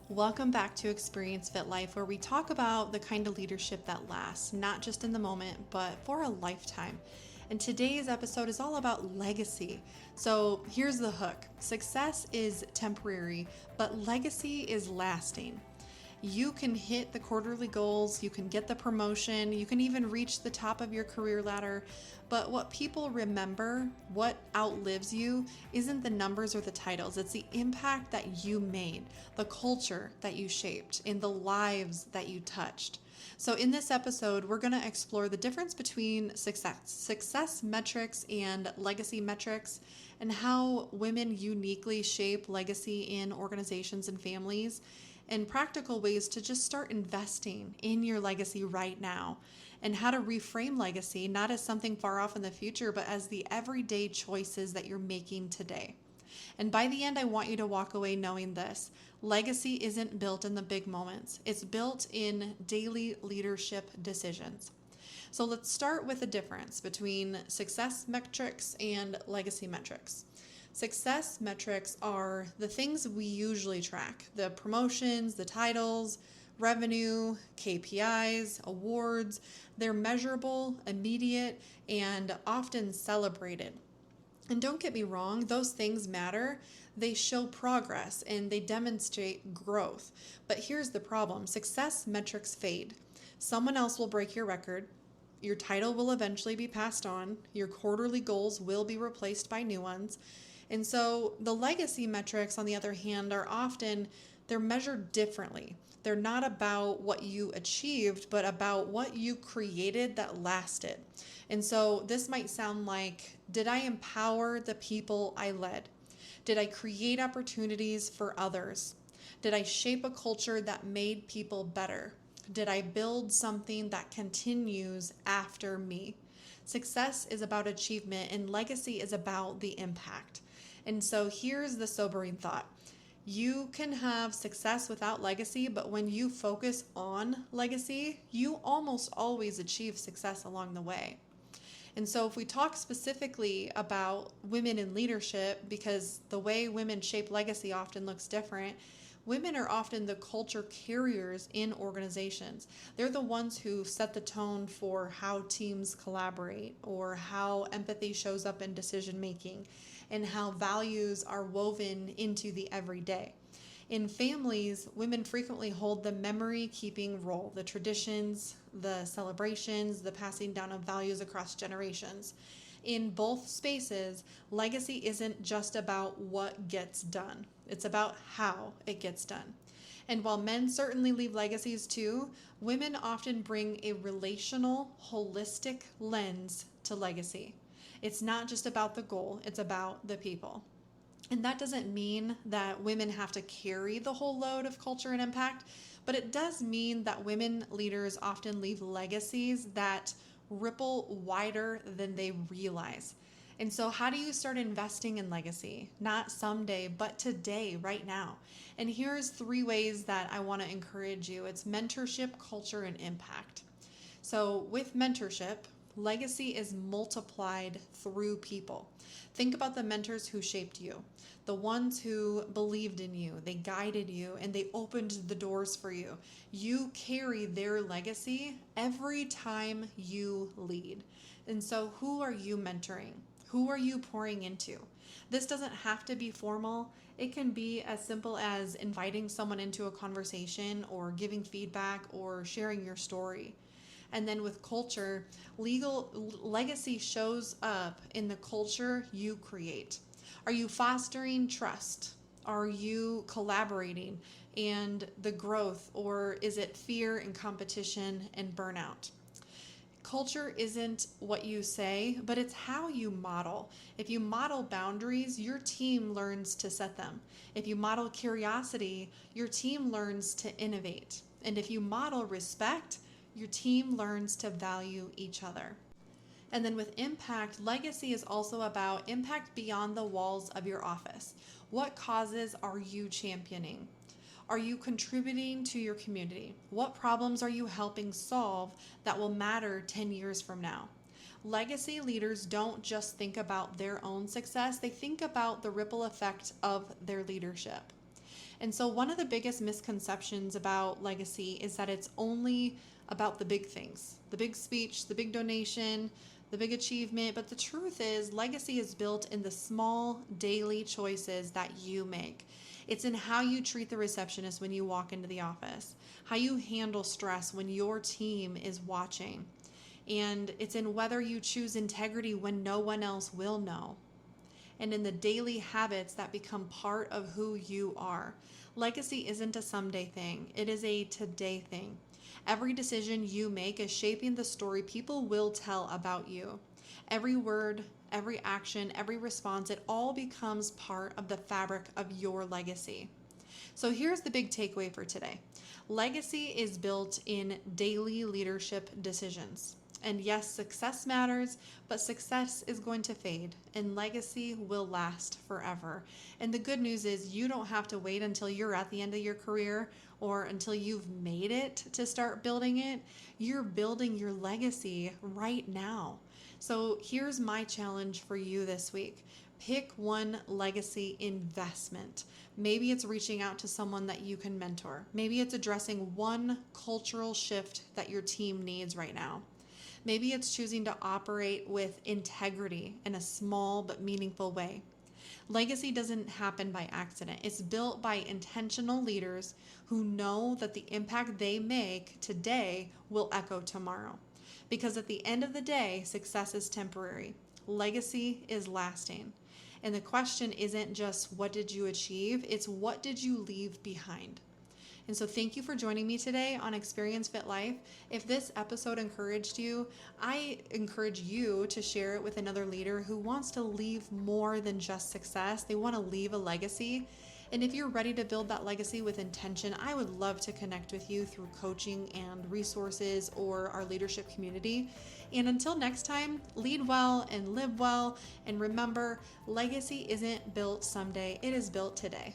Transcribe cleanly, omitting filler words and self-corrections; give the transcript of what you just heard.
Welcome back to Experience Fit Life, where we talk about the kind of leadership that lasts, not just in the moment, but for a lifetime. And today's episode is all about legacy. So here's the hook: success is temporary, but legacy is lasting. You can hit the quarterly goals, you can get the promotion, you can even reach the top of your career ladder. But what people remember, what outlives you, isn't the numbers or the titles. It's the impact that you made, the culture that you shaped, and the lives that you touched. So in this episode, we're going to explore the difference between success metrics and legacy metrics, and how women uniquely shape legacy in organizations and families, and practical ways to just start investing in your legacy right now, and how to reframe legacy not as something far off in the future, but as the everyday choices that you're making today. And by the end, I want you to walk away knowing this: legacy isn't built in the big moments, it's built in daily leadership decisions. So let's start with the difference between success metrics and legacy metrics. Success metrics are the things we usually track: the promotions, the titles, revenue, KPIs, awards. They're measurable, immediate, and often celebrated. And don't get me wrong, those things matter. They show progress and they demonstrate growth. But here's the problem: success metrics fade. Someone else will break your record. Your title will eventually be passed on. Your quarterly goals will be replaced by new ones. And so the legacy metrics, on the other hand, they're measured differently. They're not about what you achieved, but about what you created that lasted. And so this might sound like, did I empower the people I led? Did I create opportunities for others? Did I shape a culture that made people better? Did I build something that continues after me? Success is about achievement, and legacy is about the impact. And so here's the sobering thought: you can have success without legacy, but when you focus on legacy, you almost always achieve success along the way. And so if we talk specifically about women in leadership, because the way women shape legacy often looks different, women are often the culture carriers in organizations. They're the ones who set the tone for how teams collaborate, or how empathy shows up in decision making, and how values are woven into the everyday. In families, women frequently hold the memory keeping role: the traditions, the celebrations, the passing down of values across generations. In both spaces, legacy isn't just about what gets done, it's about how it gets done. And while men certainly leave legacies too, women often bring a relational, holistic lens to legacy. It's not just about the goal, it's about the people. And that doesn't mean that women have to carry the whole load of culture and impact, but it does mean that women leaders often leave legacies that ripple wider than they realize. And so, how do you start investing in legacy? Not someday, but today, right now. And here's 3 ways that I want to encourage you: it's mentorship, culture, and impact. So, with mentorship, legacy is multiplied through people. Think about the mentors who shaped you, the ones who believed in you, they guided you, and they opened the doors for you. You carry their legacy every time you lead. And so, who are you mentoring? Who are you pouring into? This doesn't have to be formal. It can be as simple as inviting someone into a conversation, or giving feedback, or sharing your story. And then with culture, legacy shows up in the culture you create. Are you fostering trust? Are you collaborating and the growth, or is it fear and competition and burnout? Culture isn't what you say, but it's how you model. If you model boundaries, your team learns to set them. If you model curiosity, your team learns to innovate. And if you model respect, your team learns to value each other. And then with impact, legacy is also about impact beyond the walls of your office. What causes are you championing? Are you contributing to your community? What problems are you helping solve that will matter 10 years from now? Legacy leaders don't just think about their own success, they think about the ripple effect of their leadership. And so, one of the biggest misconceptions about legacy is that it's only about the big things, the big speech, the big donation, the big achievement. But the truth is, legacy is built in the small daily choices that you make. It's in how you treat the receptionist when you walk into the office, how you handle stress when your team is watching. And it's in whether you choose integrity when no one else will know, and in the daily habits that become part of who you are. Legacy isn't a someday thing, it is a today thing. Every decision you make is shaping the story people will tell about you. Every word, every action, every response, it all becomes part of the fabric of your legacy. So here's the big takeaway for today. Legacy is built in daily leadership decisions. And yes, success matters, but success is going to fade and legacy will last forever. And the good news is you don't have to wait until you're at the end of your career or until you've made it to start building it. You're building your legacy right now. So here's my challenge for you this week. Pick one legacy investment. Maybe it's reaching out to someone that you can mentor. Maybe it's addressing one cultural shift that your team needs right now. Maybe it's choosing to operate with integrity in a small but meaningful way. Legacy doesn't happen by accident. It's built by intentional leaders who know that the impact they make today will echo tomorrow. Because at the end of the day, success is temporary. Legacy is lasting. And the question isn't just what did you achieve, it's what did you leave behind. And so thank you for joining me today on Experience Fit Life. If this episode encouraged you, I encourage you to share it with another leader who wants to leave more than just success. They want to leave a legacy. And if you're ready to build that legacy with intention, I would love to connect with you through coaching and resources or our leadership community. And until next time, lead well and live well. And remember, legacy isn't built someday, it is built today.